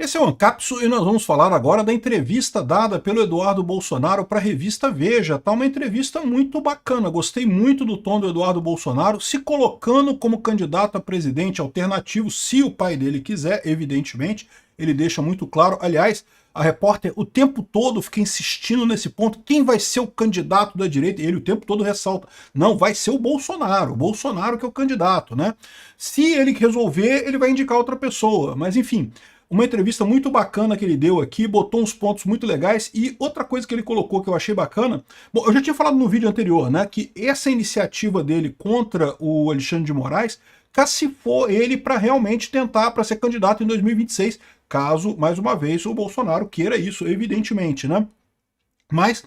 Esse é o Ancapsu e nós vamos falar agora da entrevista dada pelo Eduardo Bolsonaro para a revista Veja. Tá uma entrevista muito bacana, gostei muito do tom do Eduardo Bolsonaro, se colocando como candidato a presidente alternativo, se o pai dele quiser, evidentemente, ele deixa muito claro. Aliás, a repórter o tempo todo fica insistindo nesse ponto, quem vai ser o candidato da direita? E ele o tempo todo ressalta, não, vai ser o Bolsonaro que é o candidato, né? Se ele resolver, ele vai indicar outra pessoa, mas enfim... Uma entrevista muito bacana que ele deu aqui, botou uns pontos muito legais, e outra coisa que ele colocou que eu achei bacana, bom, eu já tinha falado no vídeo anterior, né, que essa iniciativa dele contra o Alexandre de Moraes cacifou ele para realmente tentar para ser candidato em 2026, caso, mais uma vez, o Bolsonaro queira isso, evidentemente, né? Mas...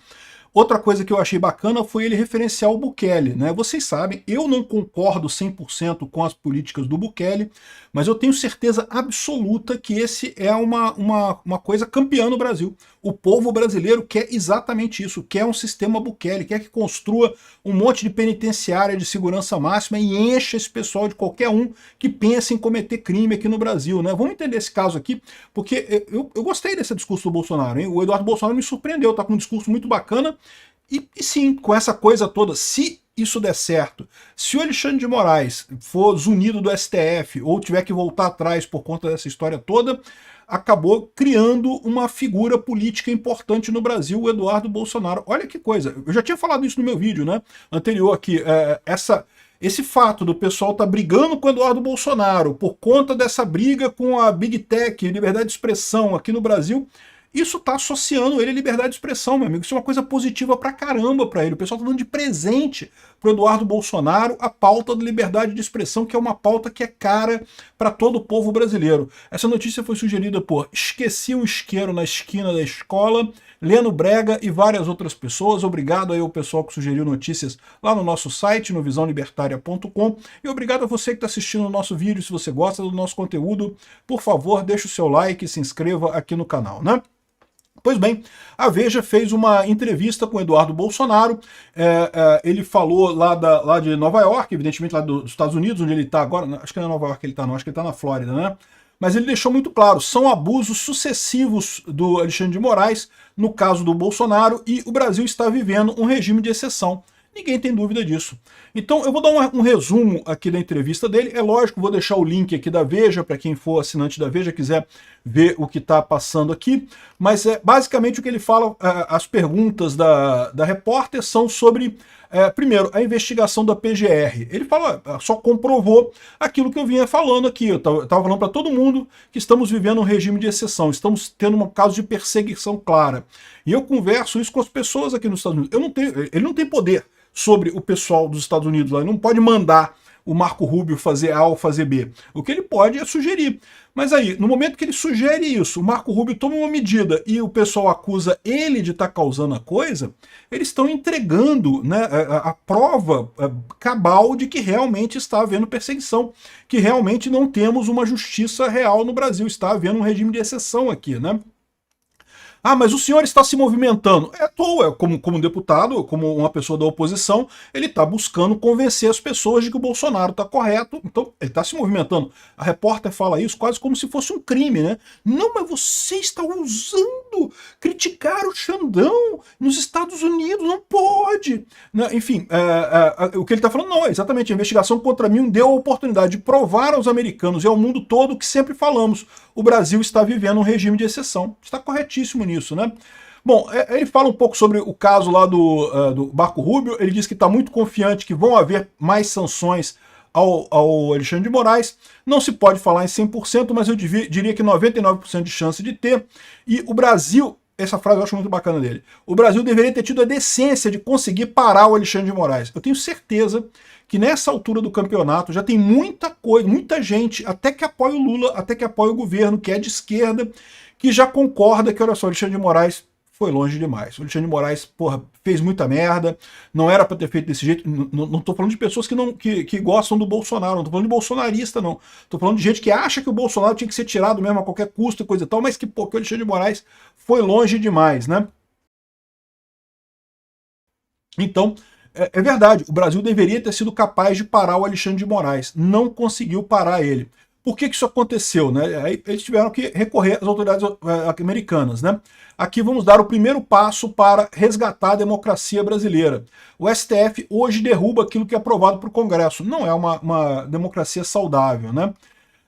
outra coisa que eu achei bacana foi ele referenciar o Bukele, né? Vocês sabem, eu não concordo 100% com as políticas do Bukele, mas eu tenho certeza absoluta que esse é uma coisa campeã no Brasil. O povo brasileiro quer exatamente isso, quer um sistema Bukele, quer que construa um monte de penitenciária de segurança máxima e encha esse pessoal de qualquer um que pense em cometer crime aqui no Brasil, né? Vamos entender esse caso aqui, porque eu gostei desse discurso do Bolsonaro, hein? O Eduardo Bolsonaro me surpreendeu, tá com um discurso muito bacana, e sim, com essa coisa toda, se isso der certo, se o Alexandre de Moraes for zunido do STF ou tiver que voltar atrás por conta dessa história toda, acabou criando uma figura política importante no Brasil, o Eduardo Bolsonaro. Olha que coisa, eu já tinha falado isso no meu vídeo, né, anterior aqui, esse fato do pessoal estar brigando com o Eduardo Bolsonaro por conta dessa briga com a Big Tech, liberdade de expressão aqui no Brasil, isso tá associando ele à liberdade de expressão, meu amigo. Isso é uma coisa positiva pra caramba pra ele. O pessoal tá dando de presente pro Eduardo Bolsonaro a pauta da liberdade de expressão, que é uma pauta que é cara para todo o povo brasileiro. Essa notícia foi sugerida por Esqueci um Isqueiro na Esquina da Escola, Leno Brega e várias outras pessoas. Obrigado aí ao pessoal que sugeriu notícias lá no nosso site, no visãolibertaria.com. E obrigado a você que está assistindo o nosso vídeo. Se você gosta do nosso conteúdo, por favor, deixe o seu like e se inscreva aqui no canal, né? Pois bem, a Veja fez uma entrevista com o Eduardo Bolsonaro, ele falou lá de Nova York, evidentemente lá dos Estados Unidos, onde ele está agora, acho que não é Nova York que ele está não, acho que ele está na Flórida, né? Mas ele deixou muito claro, são abusos sucessivos do Alexandre de Moraes, no caso do Bolsonaro, e o Brasil está vivendo um regime de exceção. Ninguém tem dúvida disso. Então eu vou dar um resumo aqui da entrevista dele. É lógico, vou deixar o link aqui da Veja, para quem for assinante da Veja, quiser ver o que está passando aqui. Mas basicamente o que ele fala, as perguntas da repórter são sobre, primeiro, a investigação da PGR. Ele fala, só comprovou aquilo que eu vinha falando aqui. Eu estava falando para todo mundo que estamos vivendo um regime de exceção, estamos tendo um caso de perseguição clara. E eu converso isso com as pessoas aqui nos Estados Unidos. Ele não tem poder sobre o pessoal dos Estados Unidos lá. Ele não pode mandar o Marco Rubio fazer A ou fazer B. O que ele pode é sugerir. Mas aí, no momento que ele sugere isso, o Marco Rubio toma uma medida e o pessoal acusa ele de estar causando a coisa, eles estão entregando, né, a prova cabal de que realmente está havendo perseguição, que realmente não temos uma justiça real no Brasil, está havendo um regime de exceção aqui, né? Ah, mas o senhor está se movimentando. É à toa, como deputado, como uma pessoa da oposição, ele está buscando convencer as pessoas de que o Bolsonaro está correto, então ele está se movimentando. A repórter fala isso quase como se fosse um crime, né? Não, mas você está ousando criticar o Xandão nos Estados Unidos, não pode. Né? Enfim, o que ele está falando não, é exatamente, a investigação contra mim deu a oportunidade de provar aos americanos e ao mundo todo o que sempre falamos, o Brasil está vivendo um regime de exceção. Está corretíssimo nisso, né? Bom, ele fala um pouco sobre o caso lá do Marco Rubio, ele diz que está muito confiante que vão haver mais sanções ao Alexandre de Moraes, não se pode falar em 100%, mas eu diria que 99% de chance de ter, e o Brasil, essa frase eu acho muito bacana dele, o Brasil deveria ter tido a decência de conseguir parar o Alexandre de Moraes. Eu tenho certeza que nessa altura do campeonato já tem muita coisa, muita gente, até que apoia o Lula, até que apoia o governo, que é de esquerda, que já concorda que, olha só, o Alexandre de Moraes foi longe demais. O Alexandre de Moraes, porra, fez muita merda, não era para ter feito desse jeito. Não tô falando de pessoas que gostam do Bolsonaro, não tô falando de bolsonarista, não. Tô falando de gente que acha que o Bolsonaro tinha que ser tirado mesmo a qualquer custo e coisa e tal, mas que, pô, que o Alexandre de Moraes foi longe demais, né? Então, é verdade, o Brasil deveria ter sido capaz de parar o Alexandre de Moraes, não conseguiu parar ele. Por que isso aconteceu, né? Aí eles tiveram que recorrer às autoridades americanas, né? Aqui vamos dar o primeiro passo para resgatar a democracia brasileira. O STF hoje derruba aquilo que é aprovado para o Congresso. Não é uma democracia saudável, né?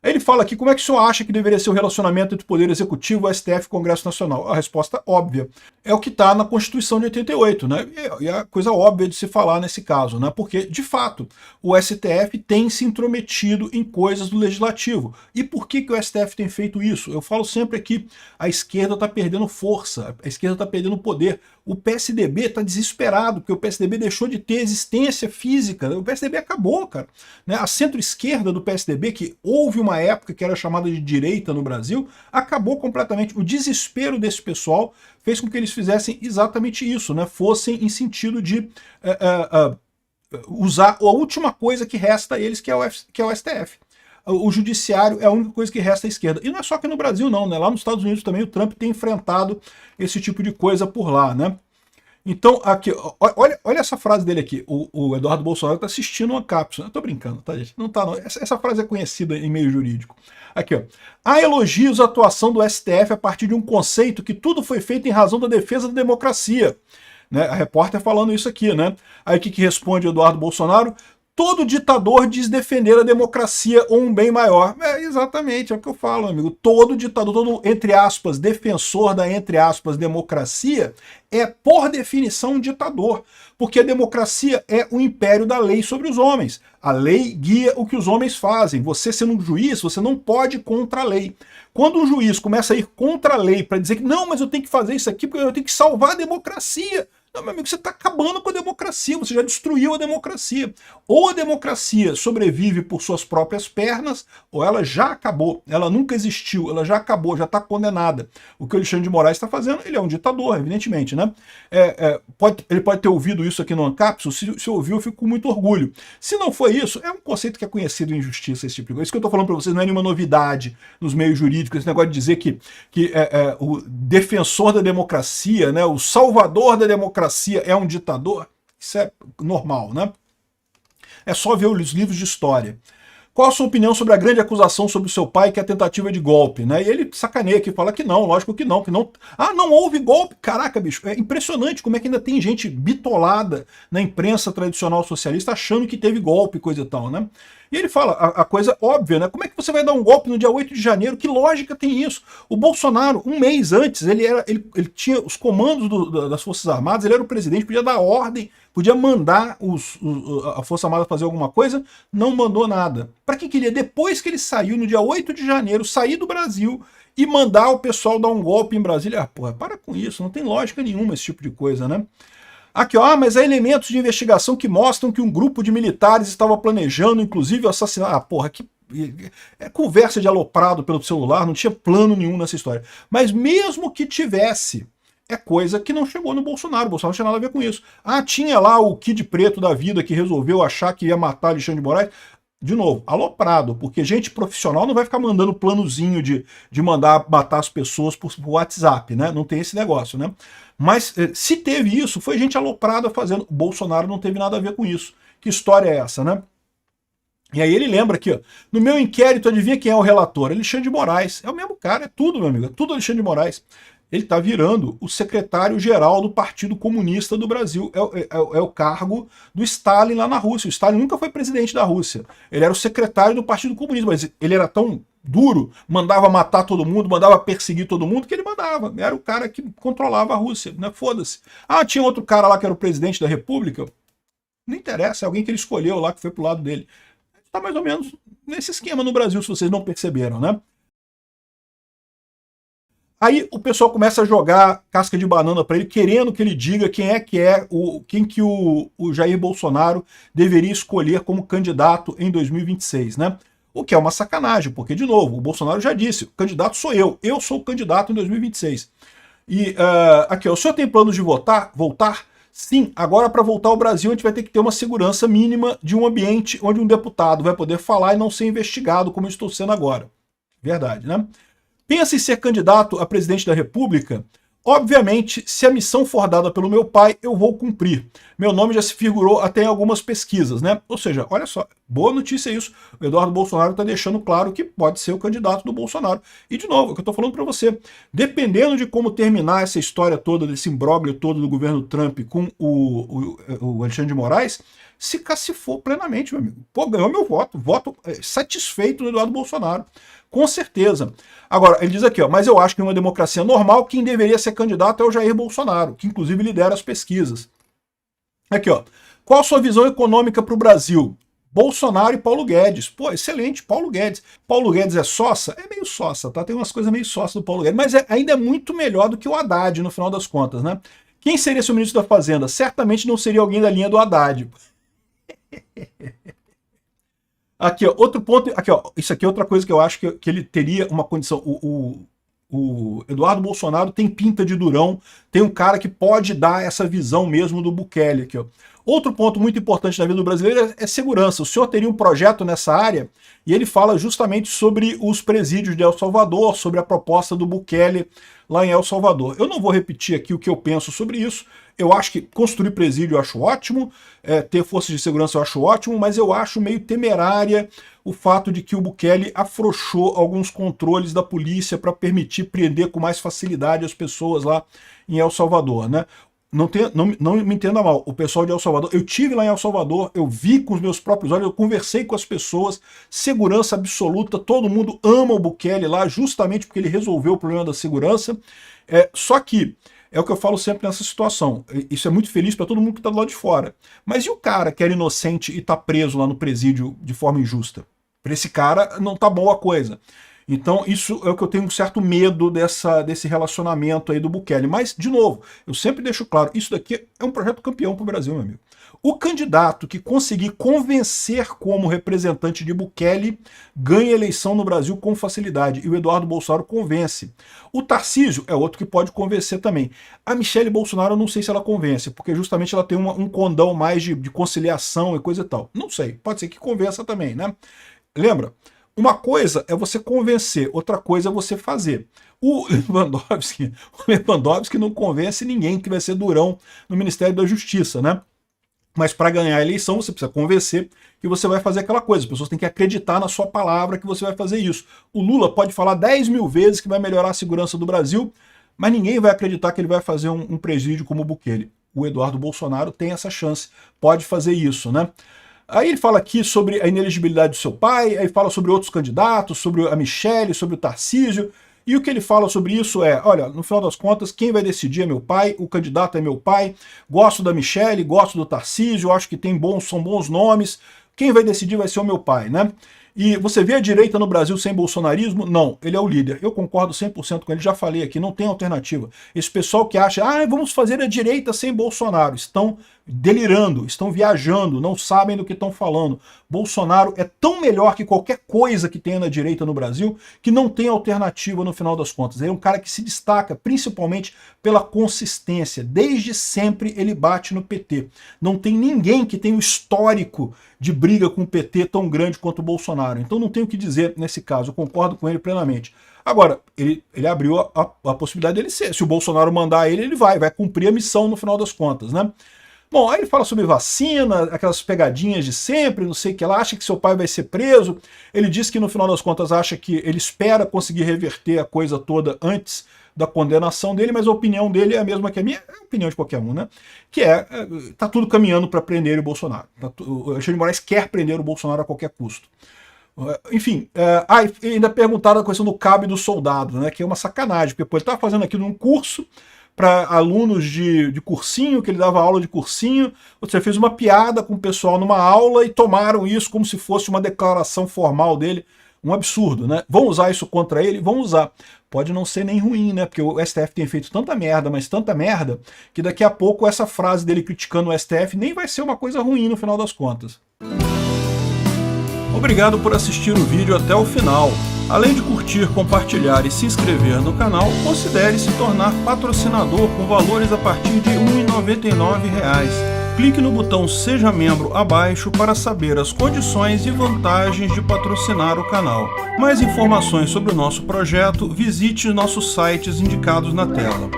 Ele fala aqui, como é que o senhor acha que deveria ser o relacionamento entre o Poder Executivo, o STF e o Congresso Nacional? A resposta óbvia. É o que está na Constituição de 88, né? E é a coisa óbvia de se falar nesse caso, né? Porque, de fato, o STF tem se intrometido em coisas do Legislativo. E por que o STF tem feito isso? Eu falo sempre aqui, a esquerda está perdendo força, a esquerda está perdendo poder. O PSDB está desesperado, porque o PSDB deixou de ter existência física. O PSDB acabou, cara. Né? A centro-esquerda do PSDB, que houve uma época que era chamada de direita no Brasil, acabou completamente. O desespero desse pessoal fez com que eles fizessem exatamente isso, né? Fossem em sentido de usar a última coisa que resta a eles, que é o STF. O judiciário é a única coisa que resta à esquerda. E não é só aqui no Brasil, não, né? Lá nos Estados Unidos também o Trump tem enfrentado esse tipo de coisa por lá, né? Então, aqui, olha essa frase dele aqui. O Eduardo Bolsonaro está assistindo uma cápsula. Eu tô brincando, tá, gente? Não tá, não. Essa frase é conhecida em meio jurídico. Aqui, ó. Há elogios à atuação do STF a partir de um conceito que tudo foi feito em razão da defesa da democracia. Né? A repórter falando isso aqui, né? Aí o que responde Eduardo Bolsonaro? Todo ditador diz defender a democracia ou um bem maior. É exatamente, é o que eu falo, amigo. Todo ditador, todo, entre aspas, defensor da, entre aspas, democracia, é, por definição, um ditador. Porque a democracia é o império da lei sobre os homens. A lei guia o que os homens fazem. Você, sendo um juiz, você não pode ir contra a lei. Quando um juiz começa a ir contra a lei para dizer que não, mas eu tenho que fazer isso aqui porque eu tenho que salvar a democracia. Não, meu amigo, você está acabando com a democracia, você já destruiu a democracia. Ou a democracia sobrevive por suas próprias pernas, ou ela já acabou, ela nunca existiu, ela já acabou, já está condenada. O que o Alexandre de Moraes está fazendo, ele é um ditador, evidentemente, né? Ele pode ter ouvido isso aqui no Ancapsul, se ouviu, eu fico com muito orgulho. Se não foi isso, é um conceito que é conhecido em justiça, esse tipo de coisa. Isso que eu estou falando para vocês não é nenhuma novidade nos meios jurídicos, esse negócio de dizer que o defensor da democracia, né, o salvador da democracia, é um ditador, isso é normal, né? É só ver os livros de história. Qual a sua opinião sobre a grande acusação sobre o seu pai, que é a tentativa de golpe, né? E ele sacaneia aqui, fala que não, lógico que não, Ah, não houve golpe? Caraca, bicho, é impressionante como é que ainda tem gente bitolada na imprensa tradicional socialista achando que teve golpe, coisa e tal, né? E ele fala a coisa óbvia, né? Como é que você vai dar um golpe no dia 8 de janeiro? Que lógica tem isso? O Bolsonaro, um mês antes, ele tinha os comandos das Forças Armadas, ele era o presidente, podia dar ordem, podia mandar a Força Armada fazer alguma coisa, não mandou nada. Para que queria? Depois que ele saiu, no dia 8 de janeiro, sair do Brasil e mandar o pessoal dar um golpe em Brasília. Ah, porra, para com isso, não tem lógica nenhuma esse tipo de coisa, né? Aqui, ó, mas há elementos de investigação que mostram que um grupo de militares estava planejando, inclusive, o assassinato. Ah, porra, que conversa de aloprado pelo celular, não tinha plano nenhum nessa história. Mas mesmo que tivesse, é coisa que não chegou no Bolsonaro. O Bolsonaro não tinha nada a ver com isso. Ah, tinha lá o Kid Preto da vida que resolveu achar que ia matar Alexandre de Moraes. De novo, aloprado, porque gente profissional não vai ficar mandando planozinho de mandar matar as pessoas por WhatsApp, né? Não tem esse negócio, né? Mas se teve isso, foi gente aloprada fazendo. O Bolsonaro não teve nada a ver com isso. Que história é essa, né? E aí ele lembra aqui, ó, no meu inquérito, adivinha quem é o relator? Alexandre de Moraes. É o mesmo cara, é tudo, meu amigo, é tudo Alexandre de Moraes. Ele está virando o secretário-geral do Partido Comunista do Brasil. É o cargo do Stalin lá na Rússia. O Stalin nunca foi presidente da Rússia. Ele era o secretário do Partido Comunista, mas ele era tão duro, mandava matar todo mundo, mandava perseguir todo mundo, que ele mandava. Era o cara que controlava a Rússia, né? Foda-se. Ah, tinha outro cara lá que era o presidente da República. Não interessa, é alguém que ele escolheu lá, que foi pro lado dele. Está mais ou menos nesse esquema no Brasil, se vocês não perceberam, né? Aí o pessoal começa a jogar casca de banana para ele, querendo que ele diga quem que o Jair Bolsonaro deveria escolher como candidato em 2026, né? O que é uma sacanagem, porque, de novo, o Bolsonaro já disse, o candidato sou eu sou o candidato em 2026. E aqui, ó, o senhor tem planos de voltar? Sim, agora para voltar ao Brasil a gente vai ter que ter uma segurança mínima de um ambiente onde um deputado vai poder falar e não ser investigado como eu estou sendo agora. Verdade, né? Pensa em ser candidato a presidente da República? Obviamente, se a missão for dada pelo meu pai, eu vou cumprir. Meu nome já se figurou até em algumas pesquisas, né? Ou seja, olha só, boa notícia isso. O Eduardo Bolsonaro está deixando claro que pode ser o candidato do Bolsonaro. E, de novo, o que eu estou falando para você, dependendo de como terminar essa história toda, desse imbróglio todo do governo Trump com o Alexandre de Moraes, se cacifou plenamente, meu amigo. Pô, ganhou meu voto satisfeito do Eduardo Bolsonaro. Com certeza. Agora, ele diz aqui, ó, mas eu acho que em uma democracia normal, quem deveria ser candidato é o Jair Bolsonaro, que inclusive lidera as pesquisas. Aqui, ó. Qual a sua visão econômica para o Brasil? Bolsonaro e Paulo Guedes. Pô, excelente, Paulo Guedes. Paulo Guedes é sossa? É meio sossa, tá? Tem umas coisas meio sossa do Paulo Guedes, mas ainda é muito melhor do que o Haddad, no final das contas, né? Quem seria seu ministro da Fazenda? Certamente não seria alguém da linha do Haddad. Aqui, ó, outro ponto, aqui, ó, isso aqui é outra coisa que eu acho que ele teria uma condição. O Eduardo Bolsonaro tem pinta de durão, tem um cara que pode dar essa visão mesmo do Bukele aqui, ó. Outro ponto muito importante na vida do brasileiro é segurança. O senhor teria um projeto nessa área e ele fala justamente sobre os presídios de El Salvador, sobre a proposta do Bukele lá em El Salvador. Eu não vou repetir aqui o que eu penso sobre isso. Eu acho que construir presídio eu acho ótimo, ter forças de segurança eu acho ótimo, mas eu acho meio temerária o fato de que o Bukele afrouxou alguns controles da polícia para permitir prender com mais facilidade as pessoas lá em El Salvador, né? Não me entenda mal, o pessoal de El Salvador, eu tive lá em El Salvador, eu vi com os meus próprios olhos, eu conversei com as pessoas, segurança absoluta, todo mundo ama o Bukele lá, justamente porque ele resolveu o problema da segurança, só que, é o que eu falo sempre nessa situação, isso é muito feliz para todo mundo que está do lado de fora, mas e o cara que era inocente e está preso lá no presídio de forma injusta? Para esse cara não tá boa a coisa. Então isso é o que eu tenho um certo medo desse relacionamento aí do Bukele. Mas, de novo, eu sempre deixo claro, isso daqui é um projeto campeão para o Brasil, meu amigo. O candidato que conseguir convencer como representante de Bukele ganha eleição no Brasil com facilidade. E o Eduardo Bolsonaro convence. O Tarcísio é outro que pode convencer também. A Michelle Bolsonaro eu não sei se ela convence, porque justamente ela tem um condão mais de conciliação e coisa e tal. Não sei, pode ser que convença também, né? Lembra? Uma coisa é você convencer, outra coisa é você fazer. O Lewandowski não convence ninguém que vai ser durão no Ministério da Justiça, né? Mas para ganhar a eleição você precisa convencer que você vai fazer aquela coisa. As pessoas têm que acreditar na sua palavra que você vai fazer isso. O Lula pode falar 10 mil vezes que vai melhorar a segurança do Brasil, mas ninguém vai acreditar que ele vai fazer um presídio como o Bukele. O Eduardo Bolsonaro tem essa chance, pode fazer isso, né? Aí ele fala aqui sobre a inelegibilidade do seu pai, aí fala sobre outros candidatos, sobre a Michelle, sobre o Tarcísio, e o que ele fala sobre isso é, olha, no final das contas, quem vai decidir é meu pai, o candidato é meu pai, gosto da Michelle, gosto do Tarcísio, acho que são bons nomes, quem vai decidir vai ser o meu pai, né? E você vê a direita no Brasil sem bolsonarismo? Não, ele é o líder. Eu concordo 100% com ele, já falei aqui, não tem alternativa. Esse pessoal que acha, vamos fazer a direita sem Bolsonaro, estão delirando, estão viajando, não sabem do que estão falando. Bolsonaro é tão melhor que qualquer coisa que tenha na direita no Brasil, que não tem alternativa no final das contas. Ele é um cara que se destaca principalmente pela consistência. Desde sempre ele bate no PT. Não tem ninguém que tenha o histórico de briga com o PT tão grande quanto o Bolsonaro. Então não tenho o que dizer nesse caso, eu concordo com ele plenamente. Agora, ele abriu a possibilidade dele ser. Se o Bolsonaro mandar ele vai cumprir a missão no final das contas, né? Bom, aí ele fala sobre vacina, aquelas pegadinhas de sempre, não sei o que ela acha que seu pai vai ser preso. Ele diz que no final das contas acha que ele espera conseguir reverter a coisa toda antes da condenação dele, mas a opinião dele é a mesma que a minha, é a opinião de qualquer um, né? Que tá tudo caminhando para prender o Bolsonaro. O Alexandre de Moraes quer prender o Bolsonaro a qualquer custo. Enfim, ainda perguntaram a questão do cabo e do soldado, né? Que é uma sacanagem, porque ele estava fazendo aquilo num curso para alunos de cursinho, que ele dava aula de cursinho, você fez uma piada com o pessoal numa aula e tomaram isso como se fosse uma declaração formal dele, um absurdo, né? Vão usar isso contra ele? Vão usar. Pode não ser nem ruim, né? Porque o STF tem feito tanta merda, mas tanta merda, que daqui a pouco essa frase dele criticando o STF nem vai ser uma coisa ruim no final das contas. Obrigado por assistir o vídeo até o final. Além de curtir, compartilhar e se inscrever no canal, considere se tornar patrocinador com valores a partir de R$ 1,99. Clique no botão Seja Membro abaixo para saber as condições e vantagens de patrocinar o canal. Mais informações sobre o nosso projeto, visite nossos sites indicados na tela.